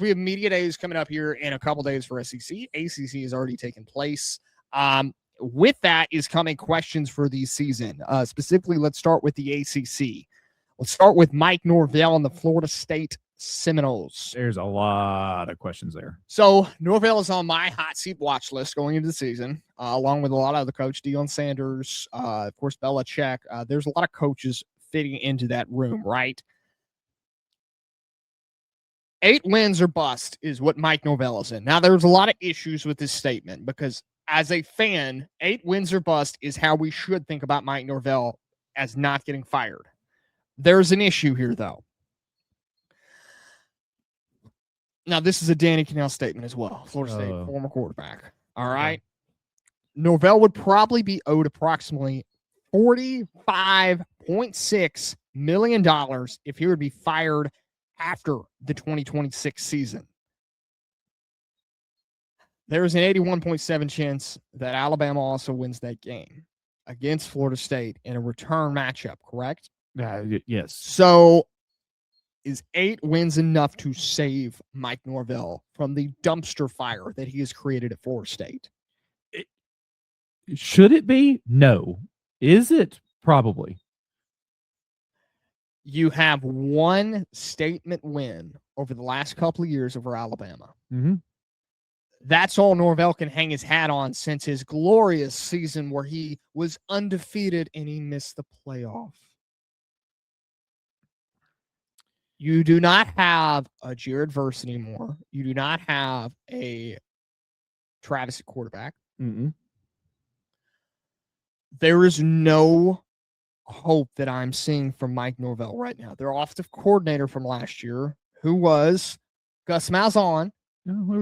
we have media days coming up here in a couple days for SEC. ACC has already taken place. With that is coming questions for the season. Specifically, let's start with the ACC. Let's start with Mike Norvell and the Florida State Seminoles. There's a lot of questions there. So Norvell is on my hot seat watch list going into the season, along with a lot of other coaches, Deion Sanders, of course, Belichick. There's a lot of coaches fitting into that room, right? 8 wins or bust is what Mike Norvell is in. Now, there's a lot of issues with this statement because as a fan, 8 wins or bust is how we should think about Mike Norvell as not getting fired. There's an issue here, though. Now, this is a Danny Cannell statement as well. Florida State former quarterback. All right. Norvell would probably be owed approximately $45.6 million if he would be fired after the 2026 season. There is an 81.7% chance that Alabama also wins that game against Florida State in a return matchup, correct? Yes. So is 8 wins enough to save Mike Norvell from the dumpster fire that he has created at Florida State? Should it be? No. Is it? Probably. You have one statement win over the last couple of years over Alabama. Mm-hmm. That's all Norvell can hang his hat on since his glorious season where he was undefeated and he missed the playoff. You do not have a Jared Verse anymore. You do not have a Travis at quarterback. Mm-hmm. There is no hope that I'm seeing from Mike Norvell right now. Their offensive coordinator from last year, who was Gus Malzahn,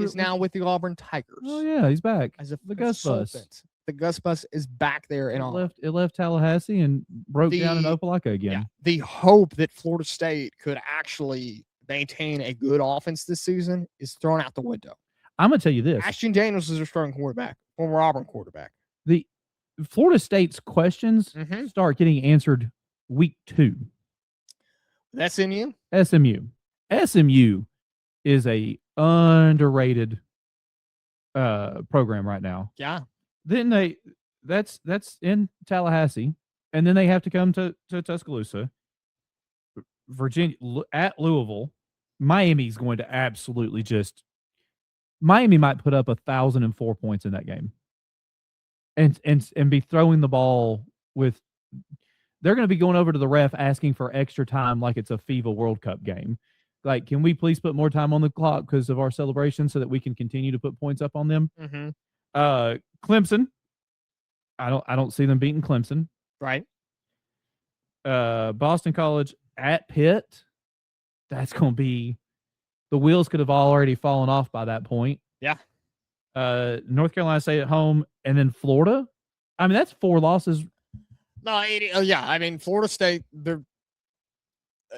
is now with the Auburn Tigers. Oh yeah, he's back as a the Gus Bus. The Gus Bus is back there in Auburn. It left Tallahassee and broke down in Opelika again. Yeah, the hope that Florida State could actually maintain a good offense this season is thrown out the window. I'm gonna tell you this: Ashton Daniels is their starting quarterback, former Auburn quarterback. The Florida State's questions start getting answered week 2. SMU? SMU is a underrated program right now. Yeah. Then that's in Tallahassee, and then they have to come to Tuscaloosa, Virginia, at Louisville. Miami's going to absolutely Miami might put up 1,004 points in that game. And be throwing the ball with, they're going to be going over to the ref asking for extra time like it's a FIBA World Cup game. Like, can we please put more time on the clock because of our celebration so that we can continue to put points up on them? Mm-hmm. Clemson, I don't see them beating Clemson. Right. Boston College at Pitt, that's going to be, the wheels could have already fallen off by that point. Yeah. North Carolina State at home, and then Florida. I mean, that's 4 losses. No, yeah. I mean, Florida State,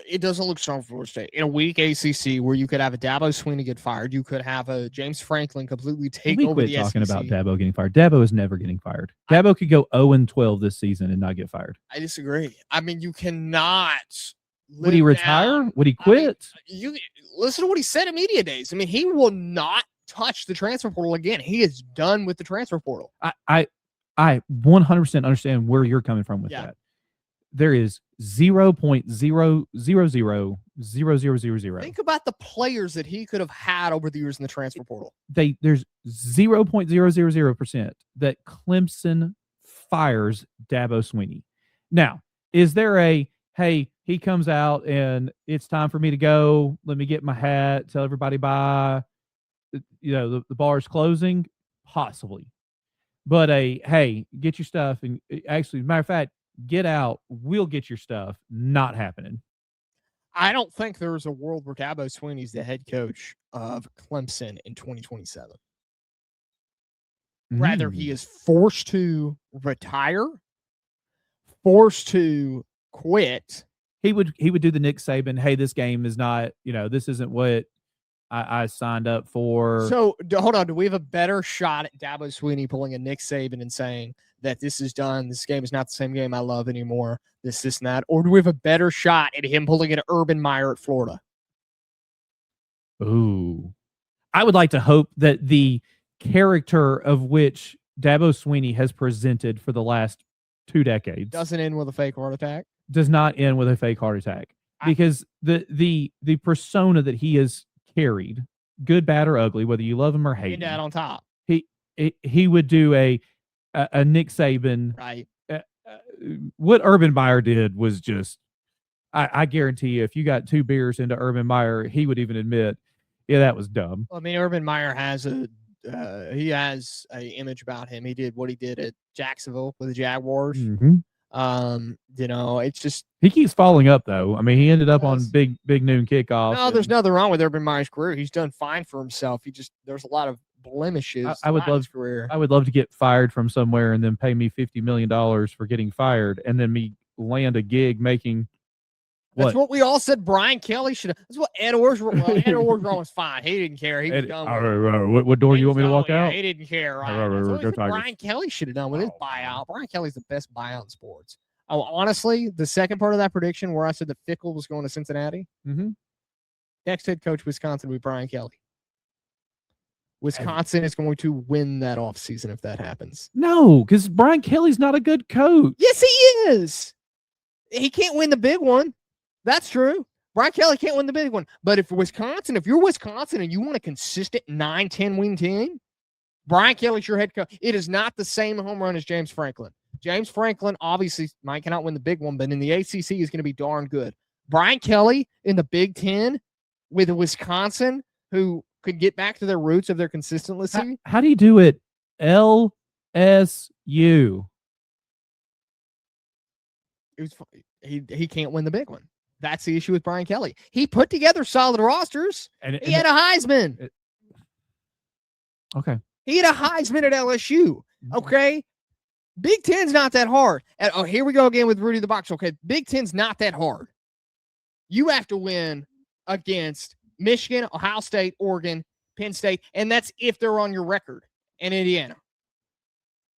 it doesn't look strong for Florida State. In a weak ACC where you could have a Dabo Swinney get fired, you could have a James Franklin completely take over the talking SEC. About Dabo getting fired. Dabo is never getting fired. Dabo could go 0-12 this season and not get fired. I disagree. I mean, you cannot. Would he retire? Would he quit? You listen to what he said at media days. I mean, he will not touch the transfer portal again. He is done with the transfer portal. I 100% understand where you're coming from with that. There is 0.0000000. Think about the players that he could have had over the years in the transfer portal. There's 0.000% that Clemson fires Dabo Swinney. Now, is there hey, he comes out and it's time for me to go. Let me get my hat, tell everybody bye. The bar's closing, possibly. But hey, get your stuff. And actually, matter of fact, get out. We'll get your stuff. Not happening. I don't think there's a world where Dabo Swinney's the head coach of Clemson in 2027. Rather, he is forced to retire, forced to quit. He would do the Nick Saban, hey, this game is not, this isn't what I signed up for. So, hold on. Do we have a better shot at Dabo Swinney pulling a Nick Saban and saying that this is done, this game is not the same game I love anymore, this, and that? Or do we have a better shot at him pulling an Urban Meyer at Florida? Ooh. I would like to hope that the character of which Dabo Swinney has presented for the last 2 decades Doesn't end with a fake heart attack. does not end with a fake heart attack. Because the persona that he has carried, good, bad, or ugly, whether you love him or hate And that him, on top. he would do a Nick Saban. Right. What Urban Meyer did was just, I guarantee you, if you got 2 beers into Urban Meyer, he would even admit, yeah, that was dumb. Well, I mean, Urban Meyer has a image about him. He did what he did at Jacksonville with the Jaguars. Mm-hmm. It's just he keeps following up though. I mean, he ended up on big noon kickoff. No, there's nothing wrong with Urban Meyer's career. He's done fine for himself. There's a lot of blemishes. I would love his career. I would love to get fired from somewhere and then pay me $50 million for getting fired, and then me land a gig making. That's what we all said Brian Kelly should have. That's what Ed Orgeron was fine. He didn't care. He was done. What door you want me to walk out? He didn't care. Right? That's what Brian Kelly should have done with his buyout. Brian Kelly's the best buyout in sports. Oh, honestly, the second part of that prediction where I said that Fickle was going to Cincinnati, next head coach Wisconsin will be Brian Kelly. Wisconsin is going to win that offseason if that happens. No, because Brian Kelly's not a good coach. Yes, he is. He can't win the big one. That's true. Brian Kelly can't win the big one. But if you're Wisconsin and you want a consistent 9-10 win team, Brian Kelly's your head coach. It is not the same home run as James Franklin. James Franklin obviously might cannot win the big one, but in the ACC is going to be darn good. Brian Kelly in the Big Ten with Wisconsin, who could get back to their roots of their consistency. How do you do it? LSU. He can't win the big one. That's the issue with Brian Kelly. He put together solid rosters. He had a Heisman. Okay. He had a Heisman at LSU. Okay. Big Ten's not that hard. Here we go again with Rudy the Box. Okay. Big Ten's not that hard. You have to win against Michigan, Ohio State, Oregon, Penn State, and that's if they're on your record, and Indiana.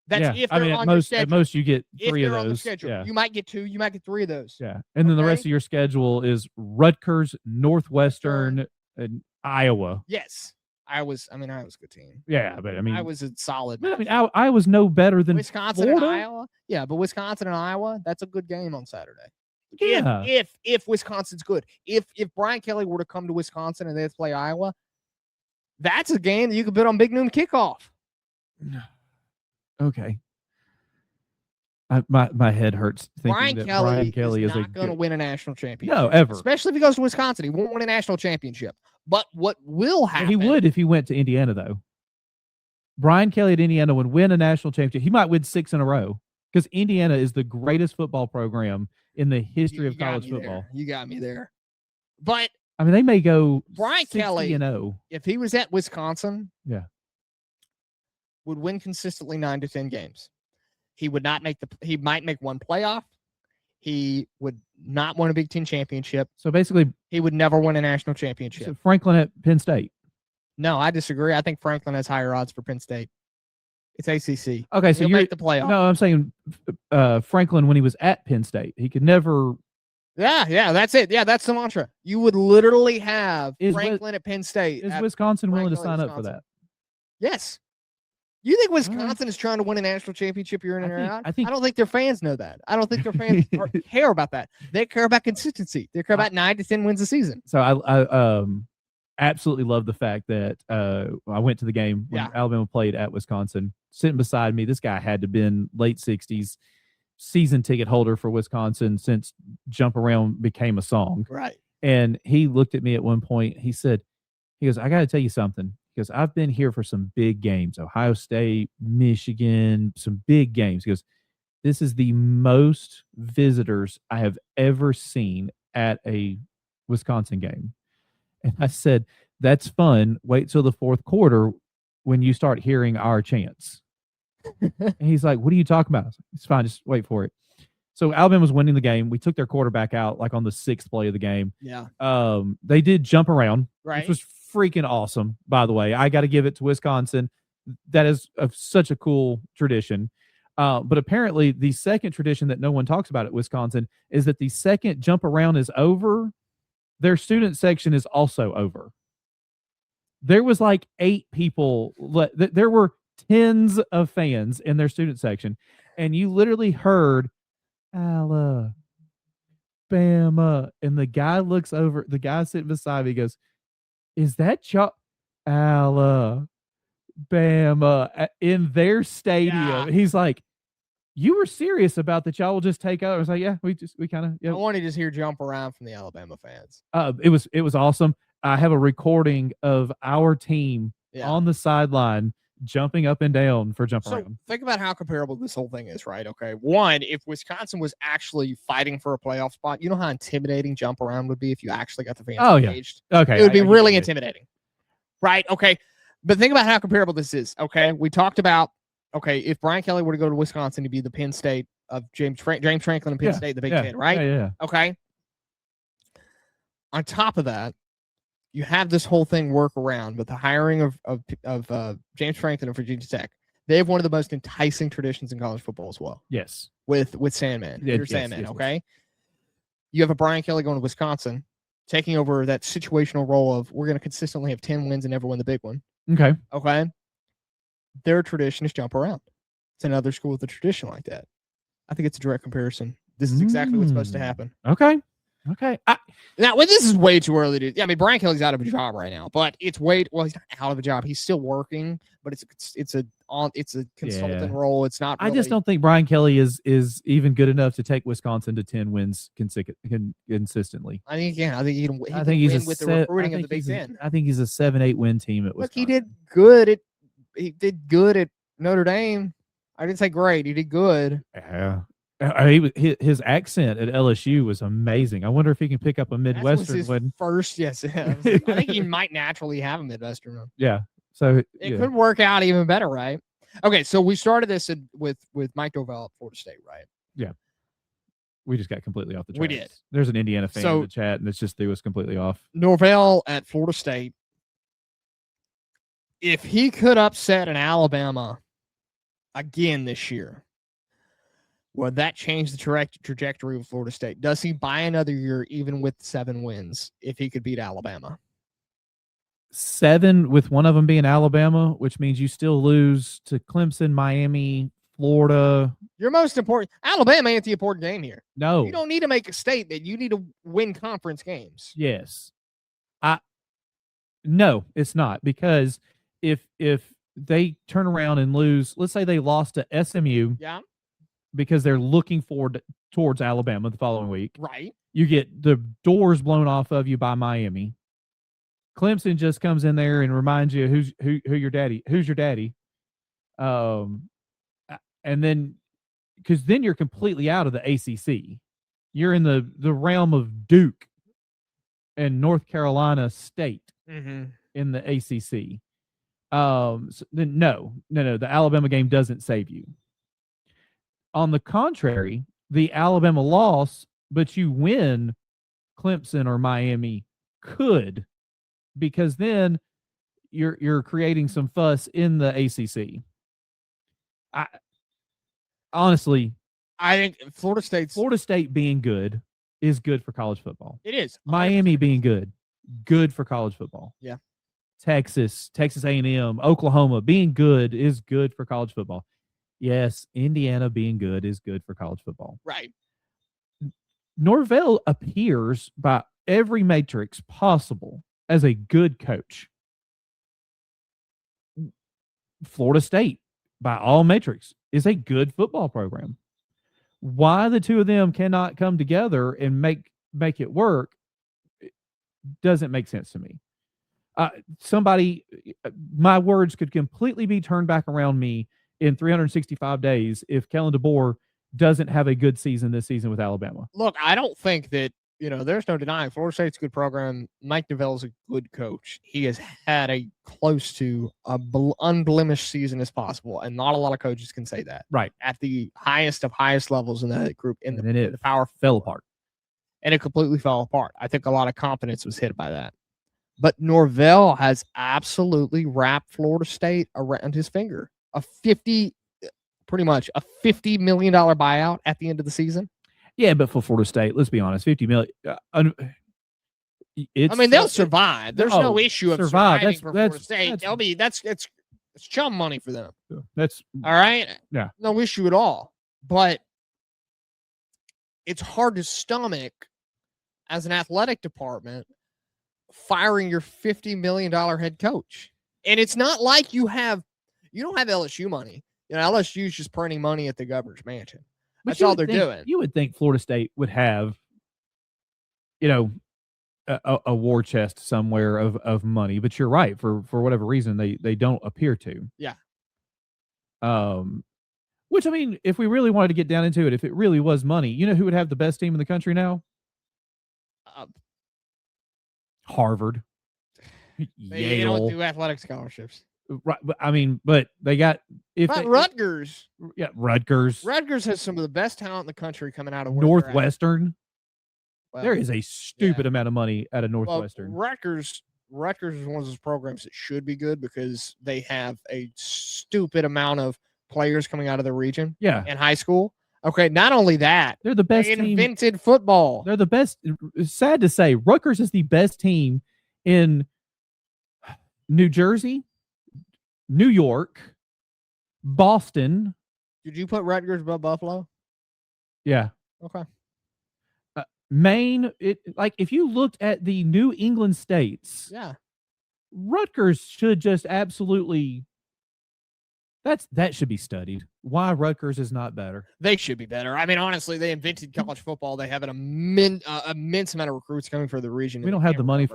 That's if they're on your schedule. At most you get 3 of those. Yeah. You might get 2, you might get 3 of those. Yeah. And then the rest of your schedule is Rutgers, Northwestern, and Iowa. Yes. Iowa's a good team. Yeah, but I mean Iowa's a solid. I mean, Iowa's no better than Wisconsin Florida. and Iowa. Yeah, but Wisconsin and Iowa, that's a good game on Saturday. Yeah. If Wisconsin's good. If Brian Kelly were to come to Wisconsin and they have to play Iowa, that's a game that you could bet on big noon kickoff. Okay. My head hurts thinking that Brian Kelly is not going to win a national championship. No, ever. Especially if he goes to Wisconsin. He won't win a national championship. But what will happen? He would if he went to Indiana, though. Brian Kelly at Indiana would win a national championship. He might win 6 in a row because Indiana is the greatest football program in the history of college football. You got me there. But I mean, they may go Brian Kelly, 60-0. If he was at Wisconsin, would win consistently 9 to 10 games. He would not he might make one playoff. He would not win a Big Ten championship. So basically, he would never win a national championship. So Franklin at Penn State. No, I disagree. I think Franklin has higher odds for Penn State. It's ACC. Okay, so you'll make the playoff. No, I'm saying Franklin when he was at Penn State, he could never. Yeah, that's it. Yeah, that's the mantra. You would literally have Franklin at Penn State. Is Wisconsin willing to sign up for that? Yes. You think Wisconsin is trying to win a national championship year in and out? I don't think their fans know that. I don't think their fans care about that. They care about consistency. They care about 9 to 10 wins a season. So I absolutely love the fact that I went to the game when Alabama played at Wisconsin. Sitting beside me, this guy had to have been late 60s, season ticket holder for Wisconsin since Jump Around became a song. Right. And he looked at me at one point. He goes, I got to tell you something. Because I've been here for some big games, Ohio State, Michigan, some big games. He goes, this is the most visitors I have ever seen at a Wisconsin game. And I said, that's fun. Wait till the fourth quarter when you start hearing our chants. And he's like, what are you talking about? It's fine. Just wait for it. So Alabama was winning the game. We took their quarterback out like on the 6th play of the game. Yeah. They did jump around, right, which was freaking awesome, by the way. I got to give it to Wisconsin. That is such a cool tradition. But apparently the second tradition that no one talks about at Wisconsin is that the second jump around is over, their student section is also over. there was like 8 people. There were tens of fans in their student section, and you literally heard Alabama, and the guy looks over. The guy sitting beside me goes, "Is that y'all Alabama in their stadium?" Yeah. He's like, "You were serious about that? Y'all will just take over?" I was like, "Yeah, we kind of." Yeah. I want to just hear jump around from the Alabama fans. It was awesome. I have a recording of our team on the sideline jumping up and down for jump around. Think about how comparable this whole thing is, right? Okay. One, if Wisconsin was actually fighting for a playoff spot, you know how intimidating jump around would be if you actually got the fans engaged? Okay. It would be really intimidating. Right? Okay. But think about how comparable this is. Okay. We talked about, if Brian Kelly were to go to Wisconsin to be the Penn State of James Franklin and Penn State, the Big Ten, right? Yeah. Okay. On top of that, you have this whole thing work around with the hiring of James Franklin of Virginia Tech. They have one of the most enticing traditions in college football as well. Yes. With Sandman. Sandman, okay? Yes. You have a Brian Kelly going to Wisconsin, taking over that situational role of we're going to consistently have 10 wins and never win the big one. Okay. Okay. Their tradition is jump around. It's another school with a tradition like that. I think it's a direct comparison. This is exactly what's supposed to happen. Okay. Now, this is way too early to. I mean, Brian Kelly's out of a job right now, but it's he's not out of a job. He's still working, but it's a consultant role. It's not. Really, I just don't think Brian Kelly is even good enough to take Wisconsin to 10 wins consistently. I think he can he's win with the recruiting of the Big Ten. I think he's a 7-8 win team at Wisconsin. Look, he did good at Notre Dame. I didn't say great. He did good. Yeah. His accent at LSU was amazing. I wonder if he can pick up a Midwestern one. First, yes. I think he might naturally have a Midwestern one. Yeah. So it could work out even better, right? Okay, so we started this with Mike Norvell at Florida State, right? Yeah. We just got completely off the track. We did. There's an Indiana fan in the chat, and it's just threw us completely off. Norvell at Florida State. If he could upset an Alabama again this year, would that change the trajectory of Florida State? Does he buy another year even with 7 wins if he could beat Alabama? 7 with one of them being Alabama, which means you still lose to Clemson, Miami, Florida. Your most important Alabama ain't the important game here. No. You don't need to make a statement. You need to win conference games. Yes. No, it's not, because if they turn around and lose, let's say they lost to SMU. Yeah. Because they're looking forward towards Alabama the following week. Right. You get the doors blown off of you by Miami. Clemson just comes in there and reminds you who's your daddy. And then, because then you're completely out of the ACC. You're in the realm of Duke and North Carolina State in the ACC. So then no, the Alabama game doesn't save you. On the contrary, the Alabama loss, but you win Clemson or Miami could, because then you're creating some fuss in the ACC. Honestly, I think Florida State being good is good for college football. It is. 100%. Miami being good for college football. Yeah. Texas A&M, Oklahoma being good is good for college football. Yes, Indiana being good is good for college football. Right. Norvell appears by every matrix possible as a good coach. Florida State, by all metrics, is a good football program. Why the two of them cannot come together and make it work doesn't make sense to me. My words could completely be turned back around me in 365 days if Kellen DeBoer doesn't have a good season this season with Alabama. Look, I don't think that, there's no denying Florida State's a good program. Mike Norvell is a good coach. He has had a close to unblemished season as possible, and not a lot of coaches can say that. Right. At the highest of highest levels in that group, in the power fell apart. And it completely fell apart. I think a lot of confidence was hit by that. But Norvell has absolutely wrapped Florida State around his finger. Pretty much a $50 million buyout at the end of the season. Yeah, but for Florida State, let's be honest, $50 million. It's, I mean, they'll survive. There's no issue of surviving That's- for Florida that's- State. that's- They'll be it's chum money for them. That's All right. Yeah. No issue at all. But it's hard to stomach as an athletic department firing your $50 million head coach. And it's not like you don't have LSU money. You know, LSU's just printing money at the governor's mansion. But That's all they're doing. You would think Florida State would have, a war chest somewhere of money, but you're right. For whatever reason, they don't appear to. Yeah. Which, I mean, if we really wanted to get down into it, if it really was money, you know who would have the best team in the country now? They Harvard. Yale. don't do athletic scholarships. Right, but they got Rutgers. Yeah, Rutgers. Rutgers has some of the best talent in the country coming out of Northwestern. Well, there is a stupid amount of money out of Northwestern. Well, Rutgers is one of those programs that should be good because they have a stupid amount of players coming out of the region. Yeah. In high school. Okay, not only that, they're the best they team. Invented football. They're the best. It's sad to say, Rutgers is the best team in New Jersey, New York, Boston. Did you put Rutgers above Buffalo? Yeah. Okay. Maine, if you looked at the New England states, yeah, Rutgers should just absolutely. That should be studied. Why Rutgers is not better? They should be better. I mean, honestly, they invented college football. They have an immense amount of recruits coming for the region. We don't have the money